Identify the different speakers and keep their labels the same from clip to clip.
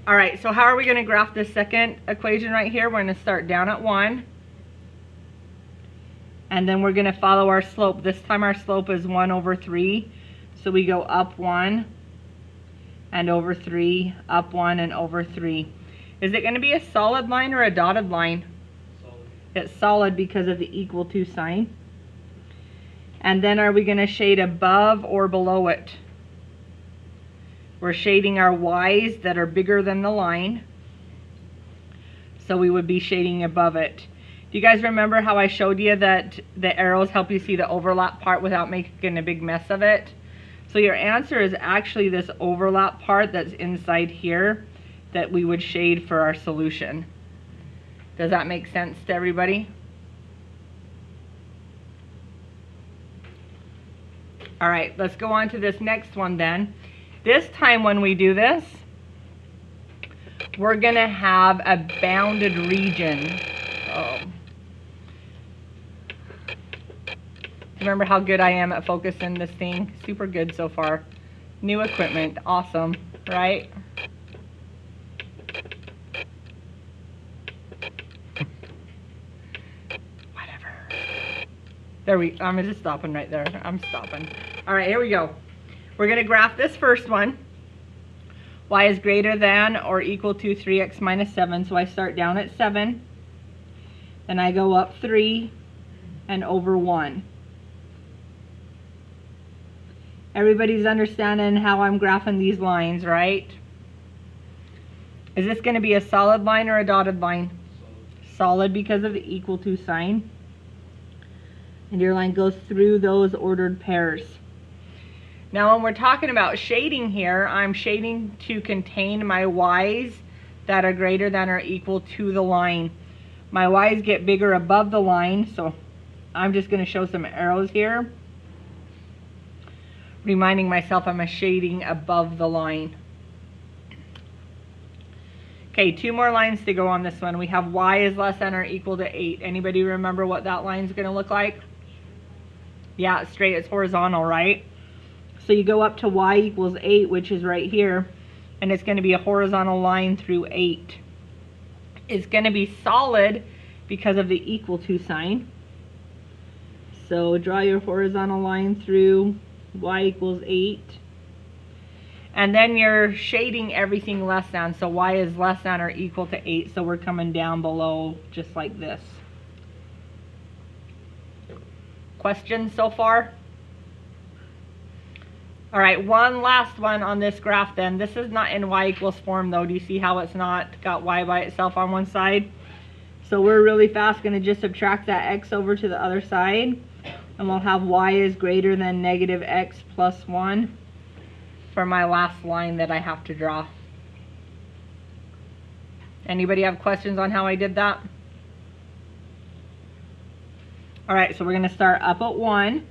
Speaker 1: All right, so how are we going to graph this second equation right here? We're going to start down at 1. And then we're going to follow our slope. This time our slope is 1 over 3. So we go up 1 and over 3, up 1 and over 3. Is it going to be a solid line or a dotted line?
Speaker 2: Solid.
Speaker 1: It's solid because of the equal to sign. And then are we going to shade above or below it? We're shading our y's that are bigger than the line. So we would be shading above it. Do you guys remember how I showed you that the arrows help you see the overlap part without making a big mess of it? So your answer is actually this overlap part that's inside here that we would shade for our solution. Does that make sense to everybody? All right, let's go on to this next one then. This time when we do this, we're going to have a bounded region. Remember how good I am at focusing this thing? Super good so far. New equipment, awesome, right? Whatever. I'm just stopping right there. I'm stopping. All right, here we go. We're going to graph this first one. Y is greater than or equal to 3x minus 7. So I start down at 7. Then I go up 3 and over 1. Everybody's understanding how I'm graphing these lines, right? Is this going to be a solid line or a dotted line? Solid because of the equal to sign. And your line goes through those ordered pairs. Now when we're talking about shading here, I'm shading to contain my y's that are greater than or equal to the line. My y's get bigger above the line, so I'm just going to show some arrows here, reminding myself I'm shading above the line. Okay, 2 more lines to go on this one. We have y is less than or equal to 8. Anybody remember what that line's going to look like? Yeah, it's straight, it's horizontal, right? So you go up to y equals 8, which is right here, and it's going to be a horizontal line through 8. It's going to be solid because of the equal to sign. So draw your horizontal line through y equals 8. And then you're shading everything less than. So y is less than or equal to 8. So we're coming down below just like this. Questions so far? All right, one last one on this graph then. This is not in y equals form though. Do you see how it's not got y by itself on one side? So we're really fast going to just subtract that x over to the other side. And we'll have y is greater than negative x plus 1 for my last line that I have to draw. Anybody have questions on how I did that? All right, so we're going to start up at 1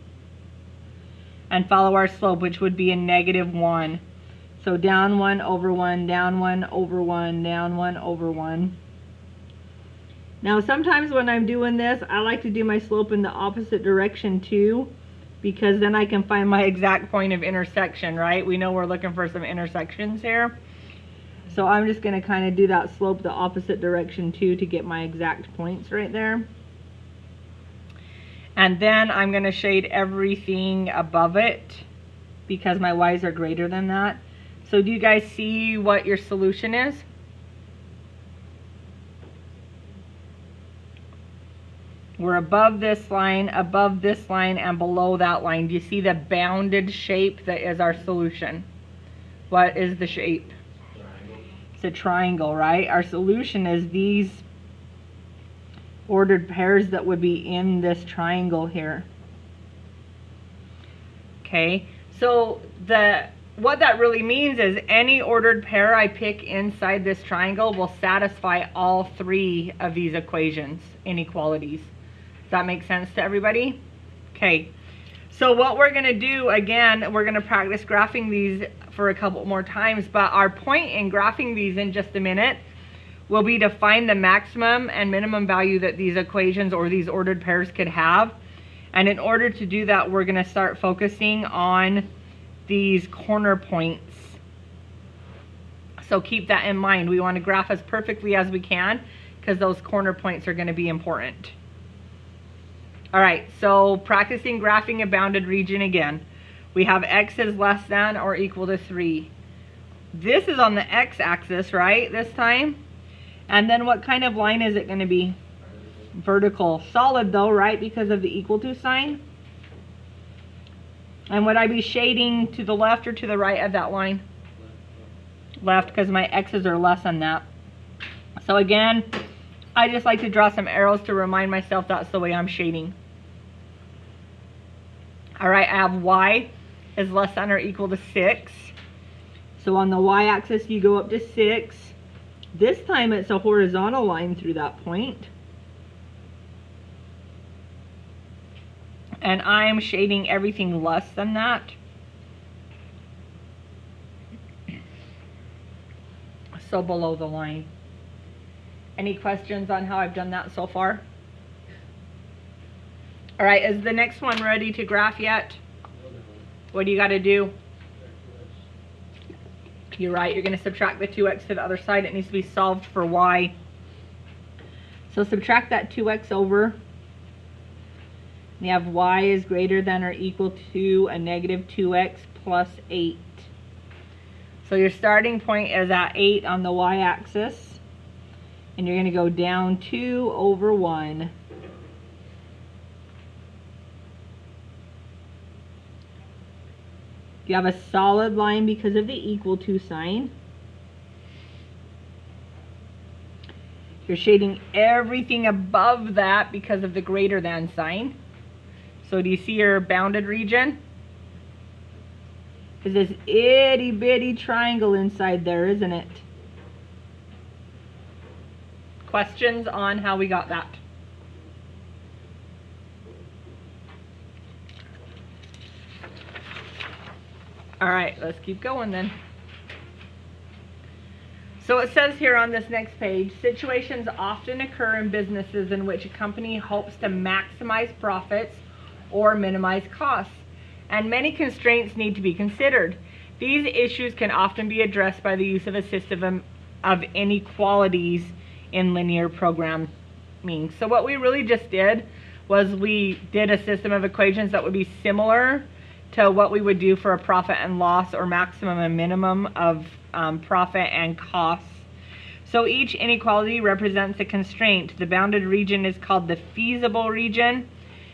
Speaker 1: and follow our slope, which would be a negative 1. So down 1 over 1, down 1 over 1, down 1 over 1. Now sometimes when I'm doing this, I like to do my slope in the opposite direction too, because then I can find my exact point of intersection, right? We know we're looking for some intersections here. So I'm just going to kind of do that slope the opposite direction too to get my exact points right there. And then I'm going to shade everything above it because my y's are greater than that. So do you guys see what your solution is? We're above this line, and below that line. Do you see the bounded shape that is our solution? What is the shape?
Speaker 2: Triangle.
Speaker 1: It's a triangle, right? Our solution is these ordered pairs that would be in this triangle here. Okay, so what that really means is any ordered pair I pick inside this triangle will satisfy all 3 of these equations, inequalities. Does that make sense to everybody? Okay, so what we're going to do, again, we're going to practice graphing these for a couple more times, but our point in graphing these in just a minute will be to find the maximum and minimum value that these equations or these ordered pairs could have. And in order to do that, we're going to start focusing on these corner points. So keep that in mind. We want to graph as perfectly as we can because those corner points are going to be important. All right, so practicing graphing a bounded region again. We have x is less than or equal to 3. This is on the x-axis, right, this time? And then what kind of line is it going to be? Vertical. Solid though, right, because of the equal to sign? And would I be shading to the left or to the right of that line? Left, because my x's are less than that. So again, I just like to draw some arrows to remind myself that's the way I'm shading. All right, I have y is less than or equal to 6. So on the y-axis, you go up to 6. This time it's a horizontal line through that point. And I'm shading everything less than that. So below the line. Any questions on how I've done that so far? All right, is the next one ready to graph yet? What do you got to do? You're right, you're going to subtract the 2x to the other side. It needs to be solved for y. So subtract that 2x over. You have y is greater than or equal to a negative 2x plus 8. So your starting point is at 8 on the y-axis. And you're going to go down 2 over 1. You have a solid line because of the equal to sign. You're shading everything above that because of the greater than sign. So do you see your bounded region? There's this itty bitty triangle inside there, isn't it? Questions on how we got that? All right, let's keep going then. So it says here on this next page, situations often occur in businesses in which a company hopes to maximize profits or minimize costs, and many constraints need to be considered. These issues can often be addressed by the use of a system of inequalities in linear programming. So what we really just did was we did a system of equations that would be similar to what we would do for a profit and loss or maximum and minimum of profit and costs. So each inequality represents a constraint. The bounded region is called the feasible region,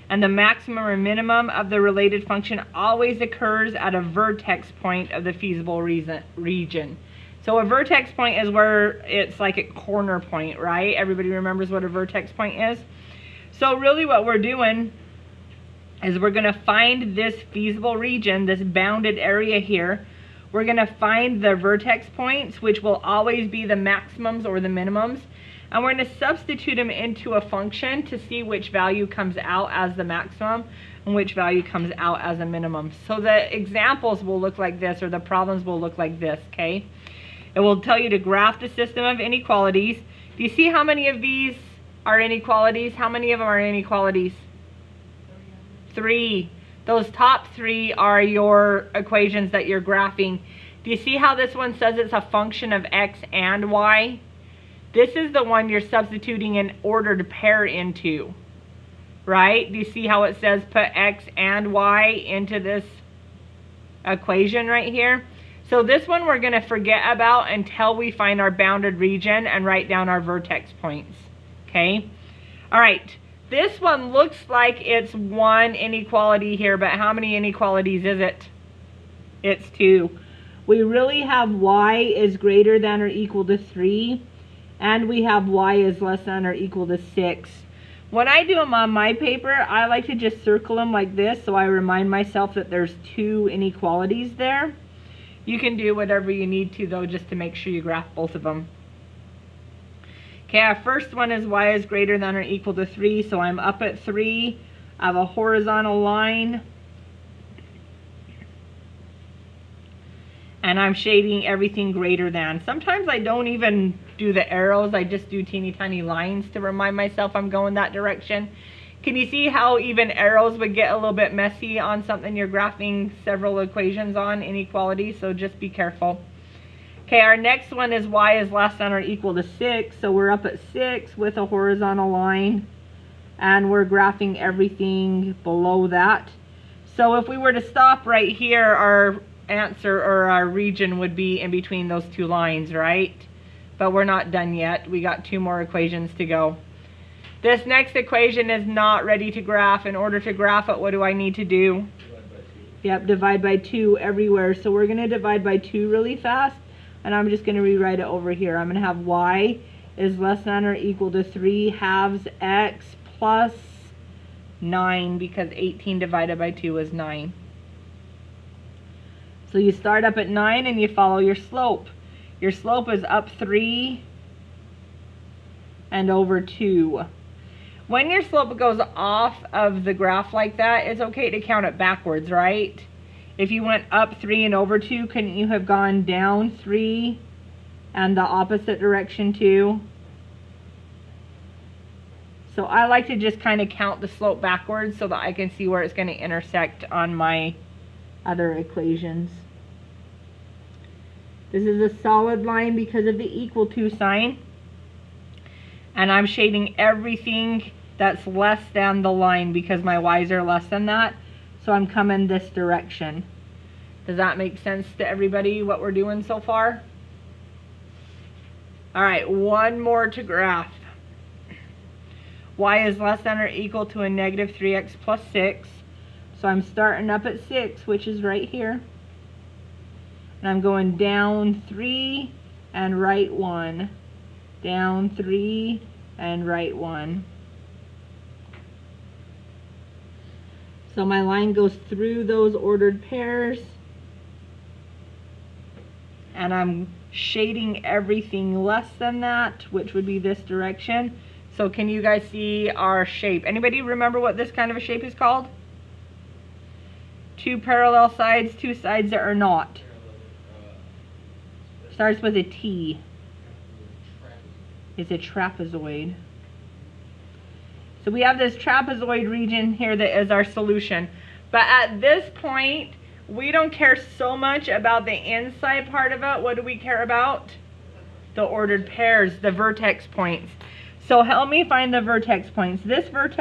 Speaker 1: and the maximum or minimum of the related function always occurs at a vertex point of the feasible region. So a vertex point is where it's like a corner point, right? Everybody remembers what a vertex point is? So really what we're doing is we're going to find this feasible region, this bounded area here. We're going to find the vertex points, which will always be the maximums or the minimums, and we're going to substitute them into a function to see which value comes out as the maximum and which value comes out as a minimum. So the examples will look like this, or the problems will look like this, okay? It will tell you to graph the system of inequalities. Do you see how many of these are inequalities? How many of them are inequalities? 3. Those top 3 are your equations that you're graphing. Do you see how this one says it's a function of x and y? This is the one you're substituting an ordered pair into, right? Do you see how it says put x and y into this equation right here? So this one we're going to forget about until we find our bounded region and write down our vertex points, okay? All right. This one looks like it's one inequality here, but how many inequalities is it? It's 2. We really have y is greater than or equal to 3, and we have y is less than or equal to 6. When I do them on my paper, I like to just circle them like this so I remind myself that there's 2 inequalities there. You can do whatever you need to though, just to make sure you graph both of them. Okay, our first one is y is greater than or equal to 3, so I'm up at 3. I have a horizontal line. And I'm shading everything greater than. Sometimes I don't even do the arrows, I just do teeny tiny lines to remind myself I'm going that direction. Can you see how even arrows would get a little bit messy on something you're graphing several equations on, inequalities, so just be careful. Okay, our next one is y is less than or equal to 6. So we're up at 6 with a horizontal line. And we're graphing everything below that. So if we were to stop right here, our answer or our region would be in between those two lines, right? But we're not done yet. We got 2 more equations to go. This next equation is not ready to graph. In order to graph it, what do I need to do?
Speaker 2: Divide by 2.
Speaker 1: Yep, divide by 2 everywhere. So we're going to divide by 2 really fast. And I'm just going to rewrite it over here. I'm going to have y is less than or equal to 3 halves x plus 9, because 18 divided by 2 is 9. So you start up at 9 and you follow your slope. Your slope is up 3 and over 2. When your slope goes off of the graph like that, it's okay to count it backwards, right? If you went up 3 and over 2, couldn't you have gone down 3 and the opposite direction too? So I like to just kind of count the slope backwards so that I can see where it's going to intersect on my other equations. This is a solid line because of the equal to sign. And I'm shading everything that's less than the line because my y's are less than that. So I'm coming this direction. Does that make sense to everybody what we're doing so far? Alright, one more to graph. Y is less than or equal to a negative 3x plus 6. So I'm starting up at 6, which is right here. And I'm going down 3 and right 1. Down 3 and right 1. So my line goes through those ordered pairs. And I'm shading everything less than that, which would be this direction. So can you guys see our shape? Anybody remember what this kind of a shape is called? 2 parallel sides, 2 sides that are not. Starts with a T. It's a trapezoid. So we have this trapezoid region here that is our solution. But at this point, we don't care so much about the inside part of it. What do we care about? The ordered pairs, the vertex points. So help me find the vertex points. This vertex